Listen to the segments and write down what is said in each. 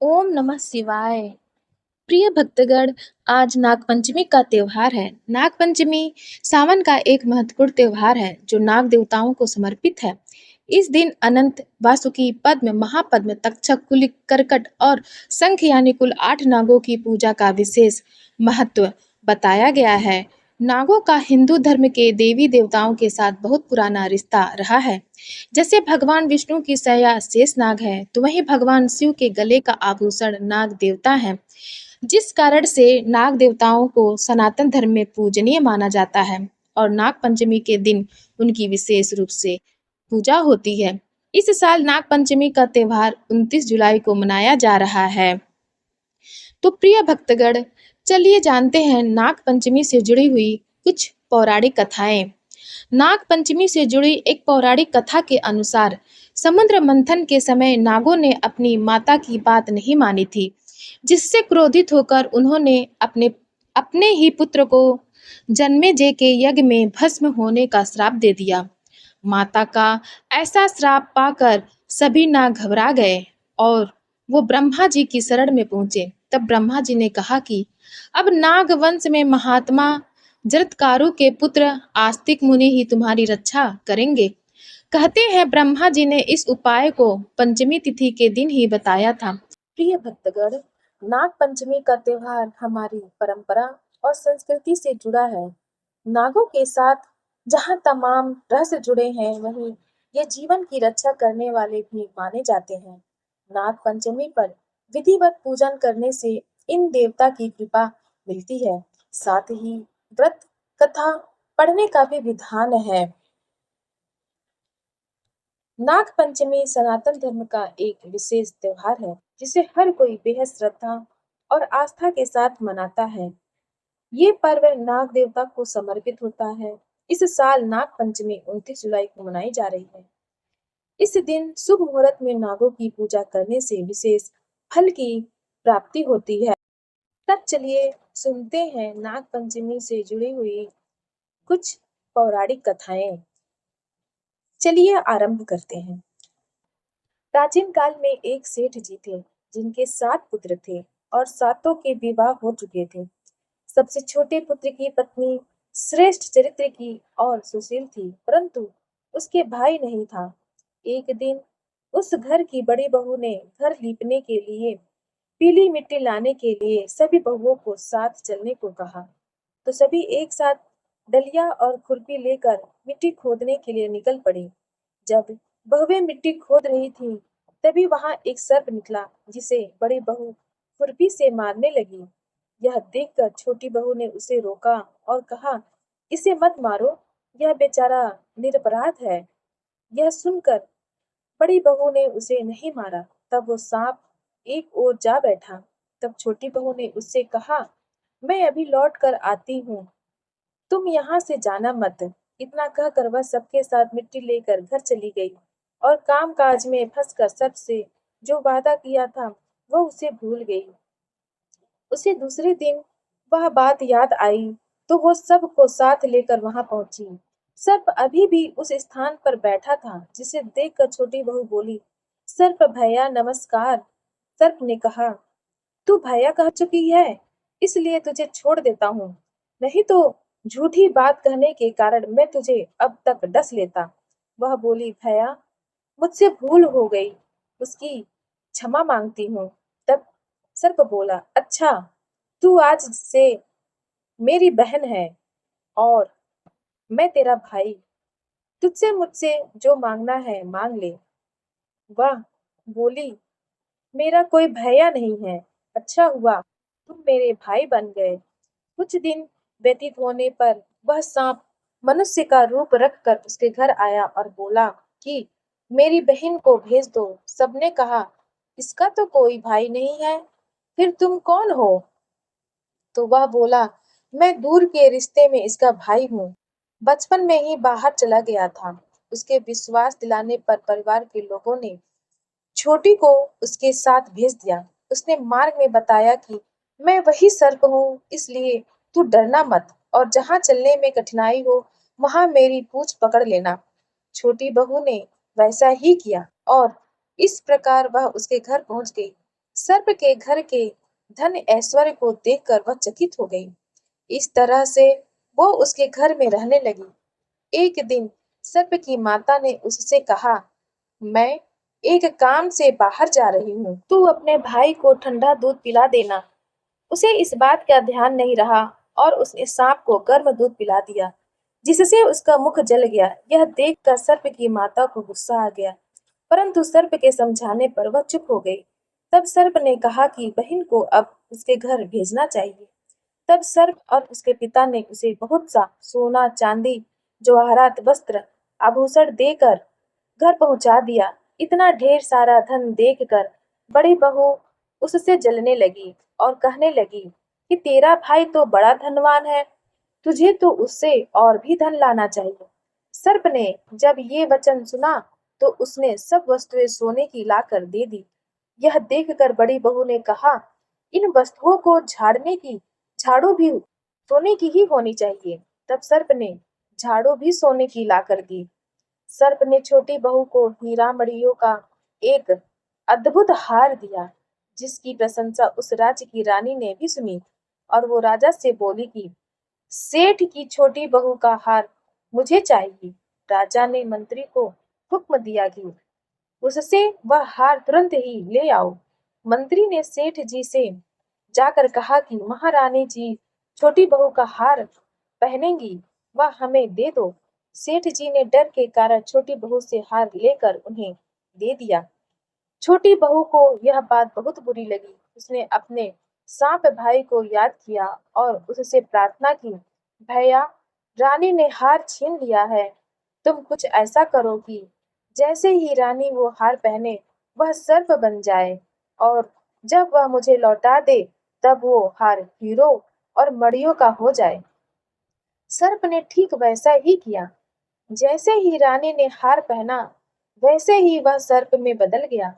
ओम नमः शिवाय। प्रिय भक्तगण, आज नागपंचमी का त्योहार है। नागपंचमी सावन का एक महत्वपूर्ण त्योहार है जो नाग देवताओं को समर्पित है। इस दिन अनंत, वासुकी, पद्म, महापद्म, तक्षक, कुलिक, करकट और शंख यानी कुल 8 नागों की पूजा का विशेष महत्व बताया गया है। नागों का हिंदू धर्म के देवी देवताओं के साथ बहुत पुराना रिश्ता रहा है। जैसे भगवान विष्णु की सैया शेष नाग है, तो वहीं भगवान शिव के गले का आभूषण नाग देवता है। जिस कारण से नाग देवताओं को सनातन धर्म में पूजनीय माना जाता है और नाग पंचमी के दिन उनकी विशेष रूप से पूजा होती है। इस साल नाग पंचमी का त्योहार 29 जुलाई को मनाया जा रहा है। तो प्रिय भक्तगण, चलिए जानते हैं नाग पंचमी से जुड़ी हुई कुछ पौराणिक कथाएं। नाग पंचमी से जुड़ी एक पौराणिक कथा के अनुसार समुद्र मंथन के समय नागों ने अपनी माता की बात नहीं मानी थी, जिससे क्रोधित होकर उन्होंने अपने अपने ही पुत्र को जन्मेजय के यज्ञ में भस्म होने का श्राप दे दिया। माता का ऐसा श्राप पाकर सभी नाग घबरा गए और वो ब्रह्मा जी की शरण में पहुंचे। तब ब्रह्मा जी ने कहा कि अब नाग वंश में महात्मा जरत्कारु के पुत्र आस्तिक मुनि ही तुम्हारी रक्षा करेंगे। कहते हैं ब्रह्मा जी ने इस उपाय को पंचमी तिथि के दिन ही बताया था। प्रिय भक्तगण, नाग पंचमी का त्योहार हमारी परंपरा और संस्कृति से जुड़ा है। नागों के साथ जहाँ तमाम रहस्य जुड़े हैं, वहीं ये जीवन की रक्षा करने वाले भी माने जाते हैं। नाग पंचमी पर विधिवत पूजन करने से इन देवता की कृपा मिलती है। साथ ही व्रत कथा पढ़ने का भी विधान है। नाग पंचमी सनातन धर्म का एक विशेष त्योहार है, जिसे हर कोई बेहद श्रद्धा और आस्था के साथ मनाता है। ये पर्व नाग देवता को समर्पित होता है। इस साल नाग पंचमी 29 जुलाई को मनाई जा रही है। इस दिन शुभ मुहूर्त में नागों की पूजा करने से विशेष फल की प्राप्ति होती है। तब चलिए सुनते हैं नाग पंचमी से जुड़ी हुई कुछ पौराणिक कथाएं। चलिए आरंभ करते हैं। प्राचीन काल में एक सेठ जी थे, जिनके 7 पुत्र थे और सातों के विवाह हो चुके थे। सबसे छोटे पुत्र की पत्नी श्रेष्ठ चरित्र की और सुशील थी, परंतु उसके भाई नहीं था। एक दिन उस घर की बड़ी बहू ने घर लीपने के लिए पीली मिट्टी लाने के लिए सभी बहुओं को साथ चलने को कहा। तो सभी एक साथ डलिया और खुरपी लेकर मिट्टी खोदने के लिए निकल पड़ी। जब बहुएं मिट्टी खोद रही थीं, तभी वहां एक सर्प निकला, जिसे बड़ी बहू खुरपी से मारने लगी। यह देखकर छोटी बहू ने उसे रोका और कहा, इसे मत मारो, यह बेचारा निरपराध है। यह सुनकर बड़ी बहू ने उसे नहीं मारा। तब वो सांप एक ओर जा बैठा। तब छोटी बहू ने उससे कहा, मैं अभी लौट कर आती हूँ, तुम यहाँ से जाना मत। इतना कहकर वह सबके साथ मिट्टी लेकर घर चली गई और काम काज में फंसकर सबसे जो वादा किया था वह उसे भूल गई। उसे दूसरे दिन वह बात याद आई, तो वो सबको साथ लेकर वहां पहुंची। सर्प अभी भी उस स्थान पर बैठा था, जिसे देखकर छोटी बहू बोली, सर्प भैया नमस्कार। सर्प ने कहा, तू भैया कह चुकी है, इसलिए तुझे छोड़ देता हूँ, नहीं तो झूठी बात कहने के कारण मैं तुझे अब तक डस लेता। वह बोली, भैया मुझसे भूल हो गई, उसकी क्षमा मांगती हूँ। तब सर्प बोला, अच्छा, तू आज से मेरी बहन है और मैं तेरा भाई। तुझसे मुझसे जो मांगना है मांग ले। वह बोली, मेरा कोई भैया नहीं है, अच्छा हुआ तुम मेरे भाई बन गए। कुछ दिन व्यतीत होने पर वह सांप मनुष्य का रूप रखकर उसके घर आया और बोला कि मेरी बहन को भेज दो। सबने कहा, इसका तो कोई भाई नहीं है, फिर तुम कौन हो? तो वह बोला, मैं दूर के रिश्ते में इसका भाई हूँ, बचपन में ही बाहर चला गया था। उसके विश्वास दिलाने पर परिवार के लोगों ने छोटी को उसके साथ भेज दिया। उसने मार्ग में बताया कि मैं वही सर्प हूँ, इसलिए तू डरना मत और जहाँ चलने में कठिनाई हो वहां मेरी पूंछ पकड़ लेना। छोटी बहू ने वैसा ही किया और इस प्रकार वह उसके घर पहुंच गई। सर्प के घर के धन ऐश्वर्य को देखकर वह चकित हो गई। इस तरह से वो उसके घर में रहने लगी। एक दिन सर्प की माता ने उससे कहा, मैं एक काम से बाहर जा रही हूँ, तू अपने भाई को ठंडा दूध पिला देना। उसे इस बात का ध्यान नहीं रहा और उसने सांप को गर्म दूध पिला दिया, जिससे उसका मुख जल गया। यह देखकर सर्प की माता को गुस्सा आ गया, परंतु सर्प के समझाने पर वह चुप हो गई। तब सर्प ने कहा कि बहन को अब उसके घर भेजना चाहिए। तब सर्प और उसके पिता ने उसे बहुत सा सोना, चांदी, जवाहरात, वस्त्र, आभूषण देकर घर पहुंचा दिया। इतना ढेर सारा धन देखकर बड़ी बहू उससे जलने लगी और कहने लगी कि तेरा भाई तो बड़ा धनवान है, तुझे तो उससे और भी धन लाना चाहिए। सर्प ने जब ये वचन सुना तो उसने सब वस्तुएं सोने की लाकर दे दी। यह देखकर बड़ी बहू ने कहा, इन वस्तुओं को झाड़ू भी सोने की ही होनी चाहिए। तब सर्प ने झाड़ू भी सोने की लाकर दी। सर्प ने छोटी बहू को हीरा मणियों का एक अद्भुत हार दिया, जिसकी प्रशंसा उस राज्य की रानी ने भी सुनी, और वो राजा से बोली कि सेठ की छोटी बहू का हार मुझे चाहिए। राजा ने मंत्री को हुक्म दिया कि उससे वह हार तुरंत ही ले आओ। मंत्री ने सेठ जी से जाकर कहा कि महारानी जी छोटी बहू का हार पहनेंगी, वह हमें दे दो। सेठ जी ने डर के कारण छोटी बहू से हार लेकर उन्हें दे दिया। छोटी बहू को यह बात बहुत बुरी लगी। उसने अपने सांप भाई को याद किया और उससे प्रार्थना की, भैया, रानी ने हार छीन लिया है, तुम कुछ ऐसा करो कि जैसे ही रानी वो हार पहने वह सर्प बन जाए, और जब वह मुझे लौटा दे तब वो हार हीरो और मड़ियों का हो जाए। सर्प ने ठीक वैसा ही किया। जैसे ही रानी ने हार पहना, वैसे ही वह सर्प में बदल गया।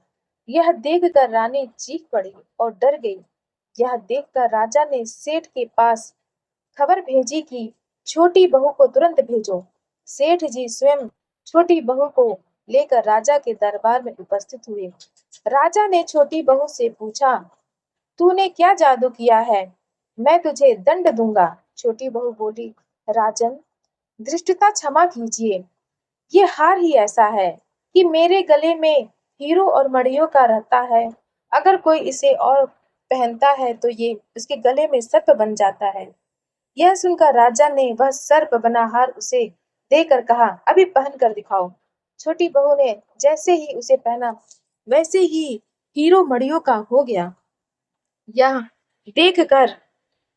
यह देखकर रानी चीख पड़ी और डर गई। यह देखकर राजा ने सेठ के पास खबर भेजी कि छोटी बहू को तुरंत भेजो। सेठ जी स्वयं छोटी बहू को लेकर राजा के दरबार में उपस्थित हुए। राजा ने छोटी बहू से पूछा, तूने क्या जादू किया है? मैं तुझे दंड दूंगा। छोटी बहू बोली, राजन, धृष्टता क्षमा कीजिए। ये हार ही ऐसा है कि मेरे गले में हीरो और मड़ियों का रहता है। अगर कोई इसे और पहनता है तो ये उसके गले में सर्प बन जाता है। यह सुनकर राजा ने वह सर्प बना हार उसे देकर कहा, अभी पहन कर दिखाओ। छोटी बहू ने जैसे ही उसे पहना, वैसे ही हीरो मड़ियों का हो गया। यह देखकर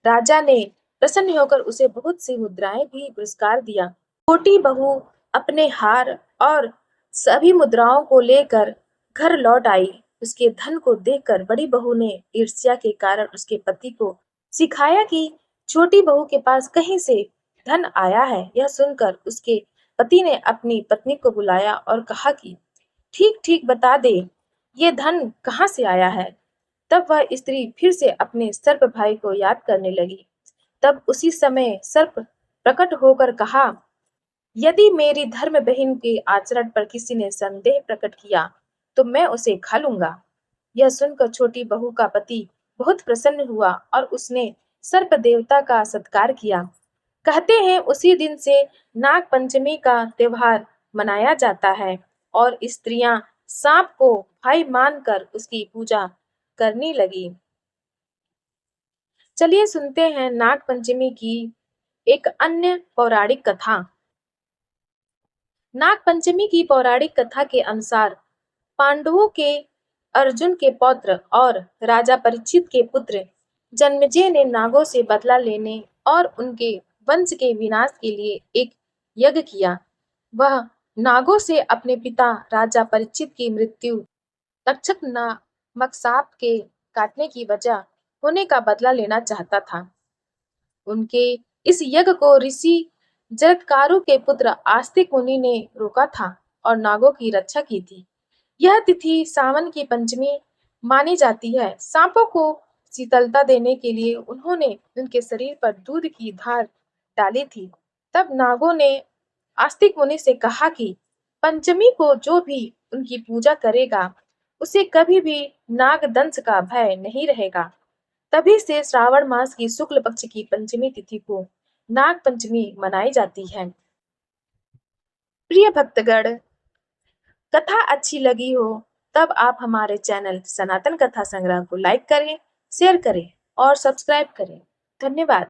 राजा ने प्रसन्न होकर उसे बहुत सी मुद्राएं भी पुरस्कार दिया। छोटी बहू अपने हार और सभी मुद्राओं को लेकर घर लौट आई। उसके धन को देखकर बड़ी बहू ने ईर्ष्या के कारण उसके पति को सिखाया कि छोटी बहू के पास कहीं से धन आया है। यह सुनकर उसके पति ने अपनी पत्नी को बुलाया और कहा कि ठीक ठीक बता दे, ये धन कहाँ से आया है। तब वह स्त्री फिर से अपने सर्प भाई को याद करने लगी। तब उसी समय सर्प प्रकट होकर कहा, यदि मेरी धर्म बहन के आचरण पर किसी ने संदेह प्रकट किया तो मैं उसे खा लूंगा। यह सुनकर छोटी बहू का पति बहुत प्रसन्न हुआ और उसने सर्प देवता का सत्कार किया। कहते हैं उसी दिन से नाग पंचमी का त्योहार मनाया जाता है और स्त्रियां सांप को भाई मानकर उसकी पूजा करने लगी। चलिए सुनते हैं नाग पंचमी की एक अन्य पौराणिक कथा। नाग पंचमी की पौराणिक कथा के अनुसार पांडवों के अर्जुन के पौत्र और राजा परीक्षित के पुत्र जन्मेजय ने नागों से बदला लेने और उनके वंश के विनाश के लिए एक यज्ञ किया। वह नागों से अपने पिता राजा परीक्षित की मृत्यु तक्षक नामक सांप के काटने की वजह होने का बदला लेना चाहता था। उनके इस यज्ञ को ऋषि जरत्कारु के पुत्र आस्तिक मुनि ने रोका था और नागों की रक्षा की थी। यह तिथि सावन की पंचमी मानी जाती है। सांपों को शीतलता देने के लिए उन्होंने उनके शरीर पर दूध की धार डाली थी। तब नागों ने आस्तिक मुनि से कहा कि पंचमी को जो भी उनकी पूजा करेगा उसे कभी भी नागदंश का भय नहीं रहेगा। तभी से श्रावण मास की शुक्ल पक्ष की पंचमी तिथि को नाग पंचमी मनाई जाती है। प्रिय भक्तगण, कथा अच्छी लगी हो तब आप हमारे चैनल सनातन कथा संग्रह को लाइक करें, शेयर करें और सब्सक्राइब करें। धन्यवाद।